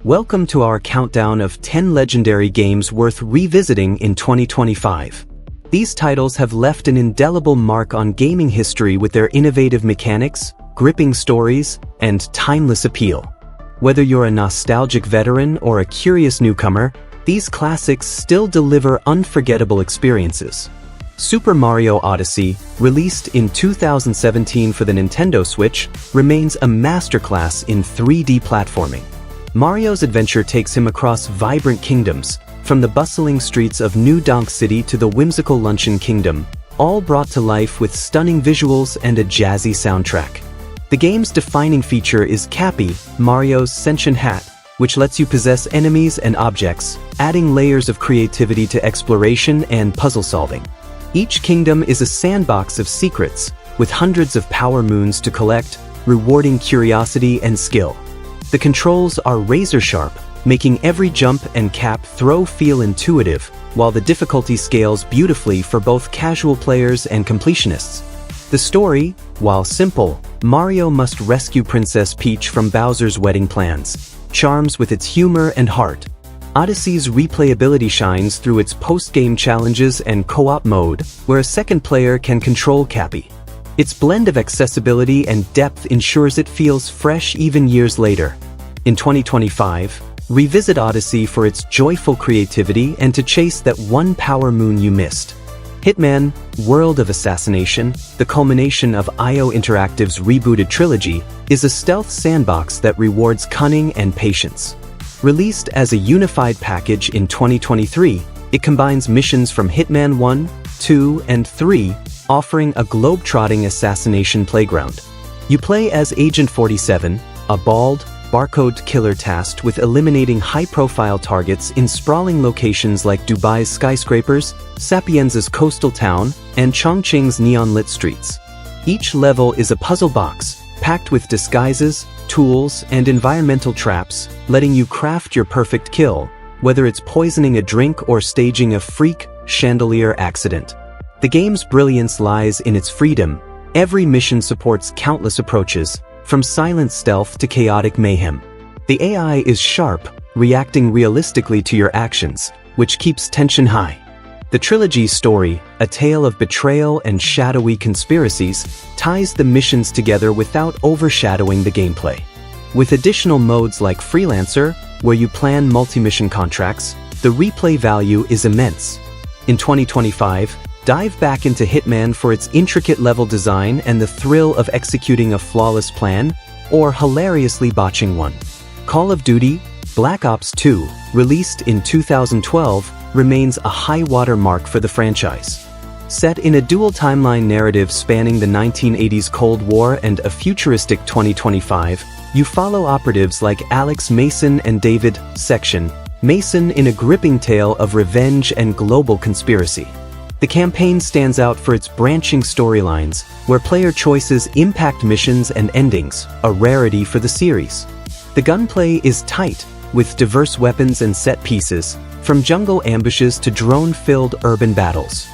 Welcome to our countdown of 10 legendary games worth revisiting in 2025. These titles have left an indelible mark on gaming history with their innovative mechanics, gripping stories, and timeless appeal. Whether you're a nostalgic veteran or a curious newcomer, these classics still deliver unforgettable experiences. Super Mario Odyssey, released in 2017 for the Nintendo Switch, remains a masterclass in 3D platforming. Mario's adventure takes him across vibrant kingdoms, from the bustling streets of New Donk City to the whimsical Luncheon Kingdom, all brought to life with stunning visuals and a jazzy soundtrack. The game's defining feature is Cappy, Mario's sentient hat, which lets you possess enemies and objects, adding layers of creativity to exploration and puzzle solving. Each kingdom is a sandbox of secrets, with hundreds of power moons to collect, rewarding curiosity and skill. The controls are razor-sharp, making every jump and cap throw feel intuitive, while the difficulty scales beautifully for both casual players and completionists. The story, while simple, Mario must rescue Princess Peach from Bowser's wedding plans, charms with its humor and heart. Odyssey's replayability shines through its post-game challenges and co-op mode, where a second player can control Cappy. Its blend of accessibility and depth ensures it feels fresh even years later. In 2025, revisit Odyssey for its joyful creativity and to chase that one power moon you missed. Hitman: World of Assassination, the culmination of IO Interactive's rebooted trilogy, is a stealth sandbox that rewards cunning and patience. Released as a unified package in 2023, it combines missions from Hitman 1, 2, and 3, offering a globe-trotting assassination playground. You play as Agent 47, a bald, barcode killer tasked with eliminating high-profile targets in sprawling locations like Dubai's skyscrapers, Sapienza's coastal town, and Chongqing's neon-lit streets. Each level is a puzzle box, packed with disguises, tools, and environmental traps, letting you craft your perfect kill, whether it's poisoning a drink or staging a freak chandelier accident. The game's brilliance lies in its freedom. Every mission supports countless approaches, from silent stealth to chaotic mayhem. The AI is sharp, reacting realistically to your actions, which keeps tension high. The trilogy's story, a tale of betrayal and shadowy conspiracies, ties the missions together without overshadowing the gameplay. With additional modes like Freelancer, where you plan multi-mission contracts, the replay value is immense. In 2025, dive back into Hitman for its intricate level design and the thrill of executing a flawless plan, or hilariously botching one. Call of Duty: Black Ops 2, released in 2012, remains a high-water mark for the franchise. Set in a dual-timeline narrative spanning the 1980s Cold War and a futuristic 2025, you follow operatives like Alex Mason and David Section Mason in a gripping tale of revenge and global conspiracy. The campaign stands out for its branching storylines, where player choices impact missions and endings, a rarity for the series. The gunplay is tight, with diverse weapons and set pieces, from jungle ambushes to drone-filled urban battles.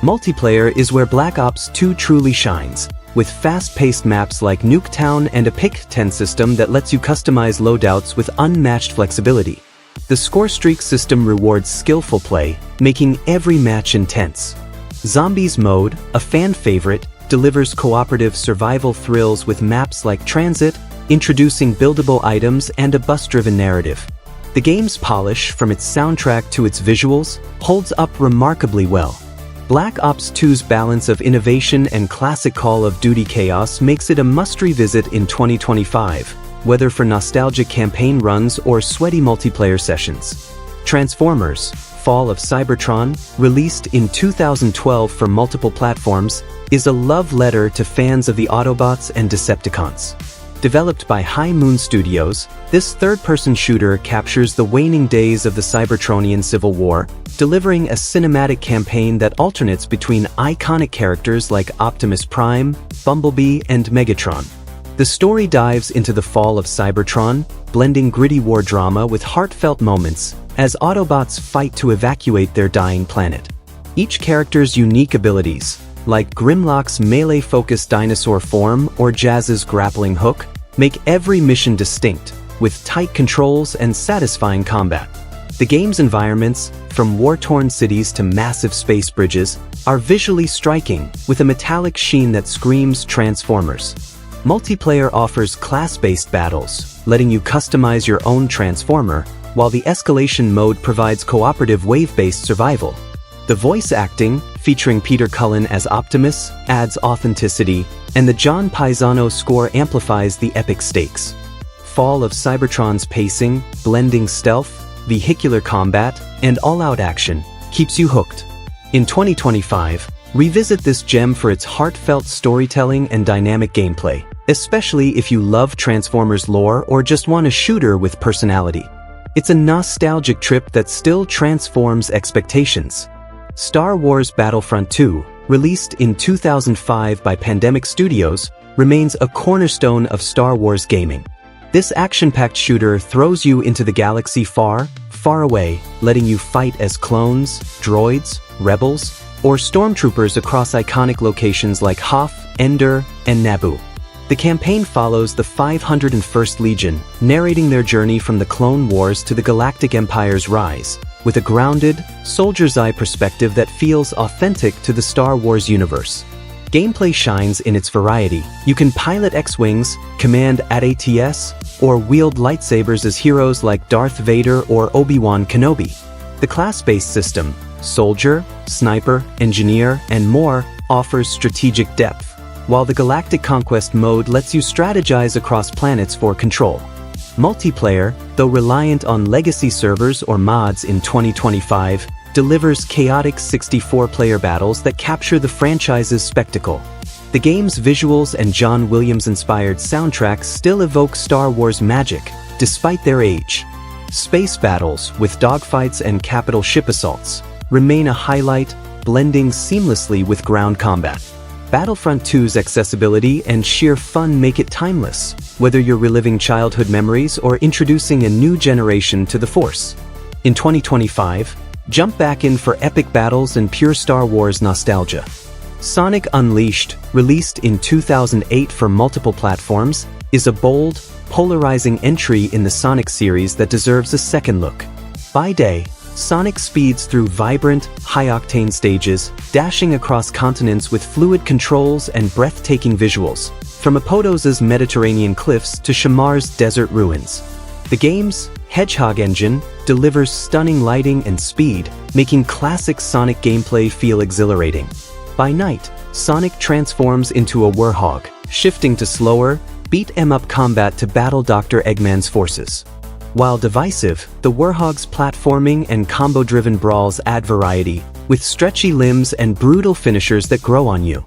Multiplayer is where Black Ops 2 truly shines, with fast-paced maps like Nuketown and a pick-10 system that lets you customize loadouts with unmatched flexibility. The score streak system rewards skillful play, making every match intense. Zombies mode, a fan favorite, delivers cooperative survival thrills with maps like Transit, introducing buildable items and a bus-driven narrative. The game's polish, from its soundtrack to its visuals, holds up remarkably well. Black Ops 2's balance of innovation and classic Call of Duty chaos makes it a must-revisit in 2025, whether for nostalgic campaign runs or sweaty multiplayer sessions. Transformers: Fall of Cybertron, released in 2012 for multiple platforms, is a love letter to fans of the Autobots and Decepticons. Developed by High Moon Studios, this third-person shooter captures the waning days of the Cybertronian Civil War, delivering a cinematic campaign that alternates between iconic characters like Optimus Prime, Bumblebee, and Megatron. The story dives into the fall of Cybertron, blending gritty war drama with heartfelt moments, as Autobots fight to evacuate their dying planet. Each character's unique abilities, like Grimlock's melee-focused dinosaur form or Jazz's grappling hook, make every mission distinct, with tight controls and satisfying combat. The game's environments, from war-torn cities to massive space bridges, are visually striking, with a metallic sheen that screams Transformers. Multiplayer offers class-based battles, letting you customize your own Transformer, while the escalation mode provides cooperative wave-based survival. The voice acting, featuring Peter Cullen as Optimus, adds authenticity, and the John Paisano score amplifies the epic stakes. Fall of Cybertron's pacing, blending stealth, vehicular combat, and all-out action, keeps you hooked. In 2025, revisit this gem for its heartfelt storytelling and dynamic gameplay, especially if you love Transformers lore or just want a shooter with personality. It's a nostalgic trip that still transforms expectations. Star Wars Battlefront 2, released in 2005 by Pandemic Studios, remains a cornerstone of Star Wars gaming. This action-packed shooter throws you into the galaxy far, far away, letting you fight as clones, droids, rebels, or stormtroopers across iconic locations like Hoth, Endor, and Naboo. The campaign follows the 501st Legion, narrating their journey from the Clone Wars to the Galactic Empire's rise, with a grounded, soldier's eye perspective that feels authentic to the Star Wars universe. Gameplay shines in its variety. You can pilot X-Wings, command AT-ATs, or wield lightsabers as heroes like Darth Vader or Obi-Wan Kenobi. The class-based system, Soldier, Sniper, Engineer, and more, offers strategic depth, while the Galactic Conquest mode lets you strategize across planets for control. Multiplayer, though reliant on legacy servers or mods in 2025, delivers chaotic 64-player battles that capture the franchise's spectacle. The game's visuals and John Williams-inspired soundtracks still evoke Star Wars magic, despite their age. Space battles, with dogfights and capital ship assaults, remain a highlight, blending seamlessly with ground combat. Battlefront 2's accessibility and sheer fun make it timeless, whether you're reliving childhood memories or introducing a new generation to the Force. In 2025, jump back in for epic battles and pure Star Wars nostalgia. Sonic Unleashed, released in 2008 for multiple platforms, is a bold, polarizing entry in the Sonic series that deserves a second look. By day, Sonic speeds through vibrant, high-octane stages, dashing across continents with fluid controls and breathtaking visuals, from Apodos's Mediterranean cliffs to Shamar's desert ruins. The game's Hedgehog engine delivers stunning lighting and speed, making classic Sonic gameplay feel exhilarating. By night, Sonic transforms into a Warhog, shifting to slower, beat-em-up combat to battle Dr. Eggman's forces. While divisive, the Warhog's platforming and combo-driven brawls add variety, with stretchy limbs and brutal finishers that grow on you.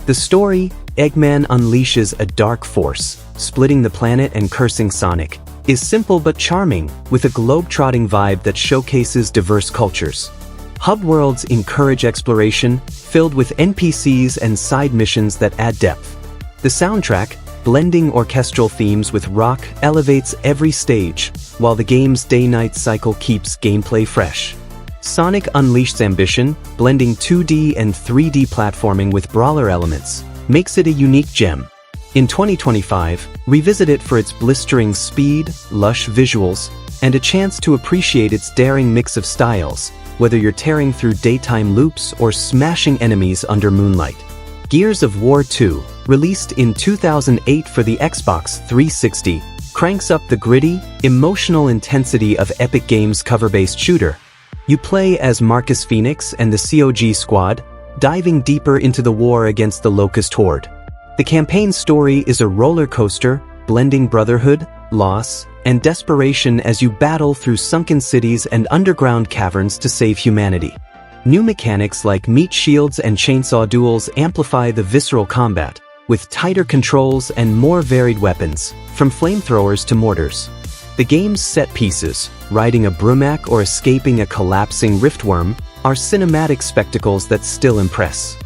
The story, Eggman unleashes a dark force, splitting the planet and cursing Sonic, is simple but charming, with a globe-trotting vibe that showcases diverse cultures. Hub worlds encourage exploration, filled with NPCs and side missions that add depth. The soundtrack, blending orchestral themes with rock, elevates every stage, while the game's day-night cycle keeps gameplay fresh. Sonic Unleashed's ambition, blending 2D and 3D platforming with brawler elements, makes it a unique gem. In 2025, revisit it for its blistering speed, lush visuals, and a chance to appreciate its daring mix of styles, whether you're tearing through daytime loops or smashing enemies under moonlight. Gears of War 2, released in 2008 for the Xbox 360, cranks up the gritty, emotional intensity of Epic Games' cover-based shooter. You play as Marcus Phoenix and the COG squad, diving deeper into the war against the Locust Horde. The campaign story is a roller coaster, blending brotherhood, loss, and desperation as you battle through sunken cities and underground caverns to save humanity. New mechanics like meat shields and chainsaw duels amplify the visceral combat, with tighter controls and more varied weapons, from flamethrowers to mortars. The game's set pieces, riding a Brumak or escaping a collapsing riftworm, are cinematic spectacles that still impress.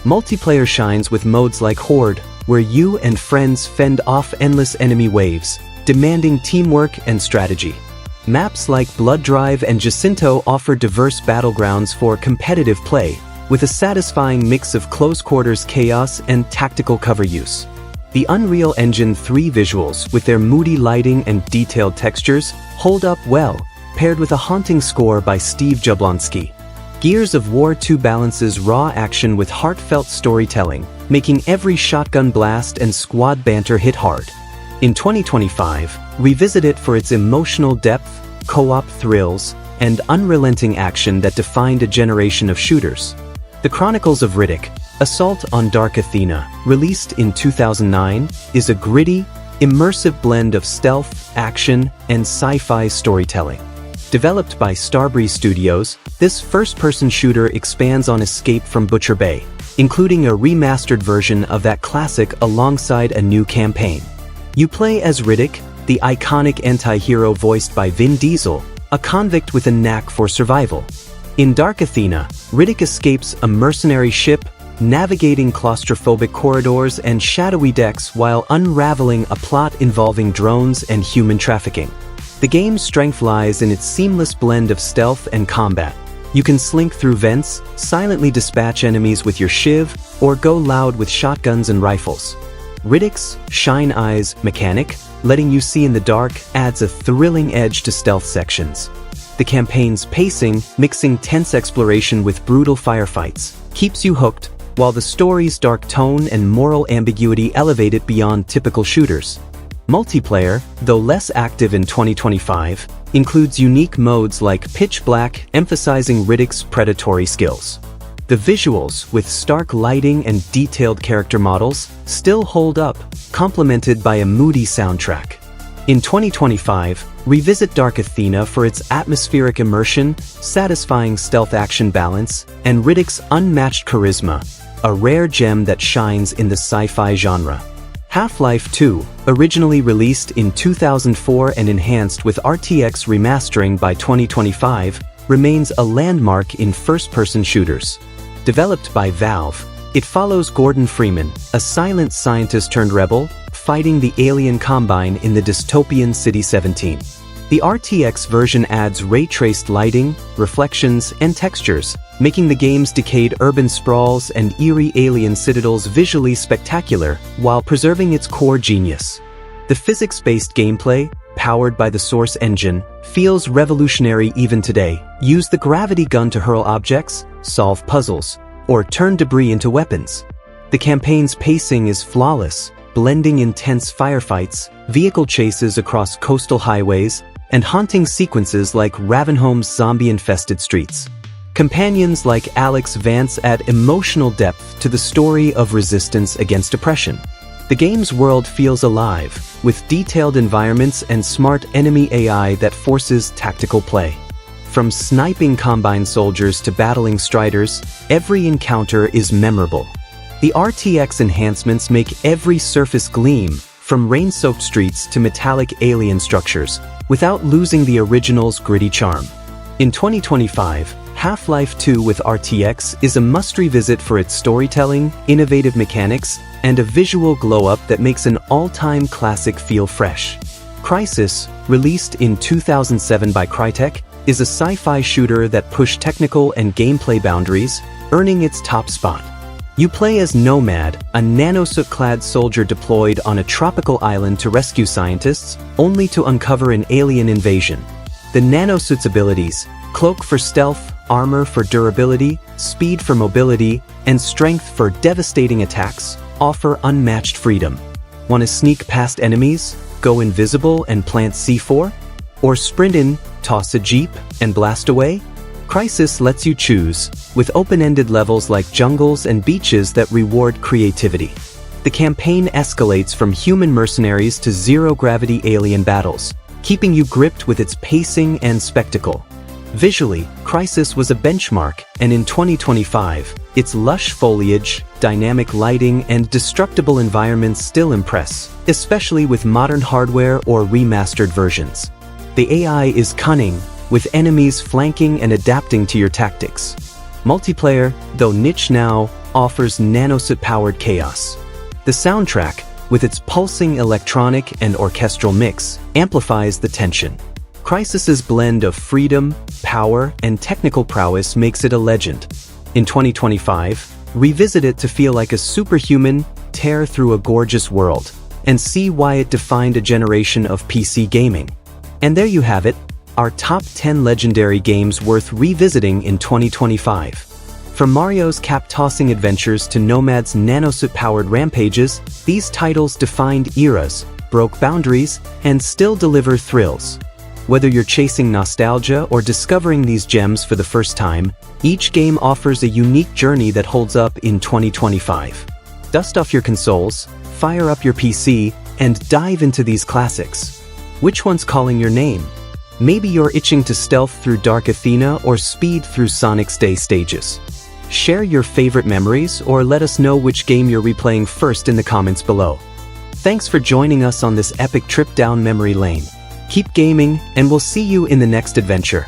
Multiplayer shines with modes like Horde, where you and friends fend off endless enemy waves, demanding teamwork and strategy. Maps like Blood Drive and Jacinto offer diverse battlegrounds for competitive play, with a satisfying mix of close-quarters chaos and tactical cover use. The Unreal Engine 3 visuals, with their moody lighting and detailed textures, hold up well, paired with a haunting score by Steve Jablonsky. Gears of War 2 balances raw action with heartfelt storytelling, making every shotgun blast and squad banter hit hard. In 2025, revisit it for its emotional depth, co-op thrills, and unrelenting action that defined a generation of shooters. The Chronicles of Riddick: Assault on Dark Athena, released in 2009, is a gritty, immersive blend of stealth, action, and sci-fi storytelling. Developed by Starbreeze Studios, this first-person shooter expands on Escape from Butcher Bay, including a remastered version of that classic alongside a new campaign. You play as Riddick, the iconic anti-hero voiced by Vin Diesel, a convict with a knack for survival. In Dark Athena, Riddick escapes a mercenary ship, navigating claustrophobic corridors and shadowy decks while unraveling a plot involving drones and human trafficking. The game's strength lies in its seamless blend of stealth and combat. You can slink through vents, silently dispatch enemies with your shiv, or go loud with shotguns and rifles. Riddick's Shine Eyes mechanic, letting you see in the dark, adds a thrilling edge to stealth sections. The campaign's pacing, mixing tense exploration with brutal firefights, keeps you hooked, while the story's dark tone and moral ambiguity elevate it beyond typical shooters. Multiplayer, though less active in 2025, includes unique modes like Pitch Black, emphasizing Riddick's predatory skills. The visuals, with stark lighting and detailed character models, still hold up, complemented by a moody soundtrack. In 2025, revisit Dark Athena for its atmospheric immersion, satisfying stealth action balance, and Riddick's unmatched charisma, a rare gem that shines in the sci-fi genre. Half-Life 2, originally released in 2004 and enhanced with RTX remastering by 2025, remains a landmark in first-person shooters. Developed by Valve, it follows Gordon Freeman, a silent scientist-turned-rebel, fighting the alien Combine in the dystopian City 17. The RTX version adds ray-traced lighting, reflections, and textures, making the game's decayed urban sprawls and eerie alien citadels visually spectacular while preserving its core genius. The physics-based gameplay, powered by the Source engine, feels revolutionary even today. Use the gravity gun to hurl objects, solve puzzles, or turn debris into weapons. The campaign's pacing is flawless, blending intense firefights, vehicle chases across coastal highways, and haunting sequences like Ravenholm's zombie-infested streets. Companions like Alex Vance add emotional depth to the story of resistance against oppression. The game's world feels alive, with detailed environments and smart enemy AI that forces tactical play. From sniping Combine soldiers to battling Striders, every encounter is memorable. The RTX enhancements make every surface gleam, from rain-soaked streets to metallic alien structures, without losing the original's gritty charm. In 2025, Half-Life 2 with RTX is a must-revisit for its storytelling, innovative mechanics, and a visual glow-up that makes an all-time classic feel fresh. Crysis, released in 2007 by Crytek, is a sci-fi shooter that pushed technical and gameplay boundaries, earning its top spot. You play as Nomad, a nanosuit-clad soldier deployed on a tropical island to rescue scientists, only to uncover an alien invasion. The nanosuit's abilities, Cloak for stealth, armor for durability, speed for mobility, and strength for devastating attacks, offer unmatched freedom. Want to sneak past enemies, go invisible and plant C4? Or sprint in, toss a jeep, and blast away? Crysis lets you choose, with open-ended levels like jungles and beaches that reward creativity. The campaign escalates from human mercenaries to zero-gravity alien battles, keeping you gripped with its pacing and spectacle. Visually, Crysis was a benchmark, and in 2025, its lush foliage, dynamic lighting, and destructible environments still impress, especially with modern hardware or remastered versions. The AI is cunning, with enemies flanking and adapting to your tactics. Multiplayer, though niche now, offers nanosuit-powered chaos. The soundtrack, with its pulsing electronic and orchestral mix, amplifies the tension. Crysis's blend of freedom, power, and technical prowess makes it a legend. In 2025, revisit it to feel like a superhuman, tear through a gorgeous world, and see why it defined a generation of PC gaming. And there you have it, our top 10 legendary games worth revisiting in 2025. From Mario's cap-tossing adventures to Nomad's nanosuit-powered rampages, these titles defined eras, broke boundaries, and still deliver thrills. Whether you're chasing nostalgia or discovering these gems for the first time, each game offers a unique journey that holds up in 2025. Dust off your consoles, fire up your PC, and dive into these classics. Which one's calling your name? Maybe you're itching to stealth through Dark Athena or speed through Sonic's Day stages. Share your favorite memories or let us know which game you're replaying first in the comments below. Thanks for joining us on this epic trip down memory lane. Keep gaming, and we'll see you in the next adventure.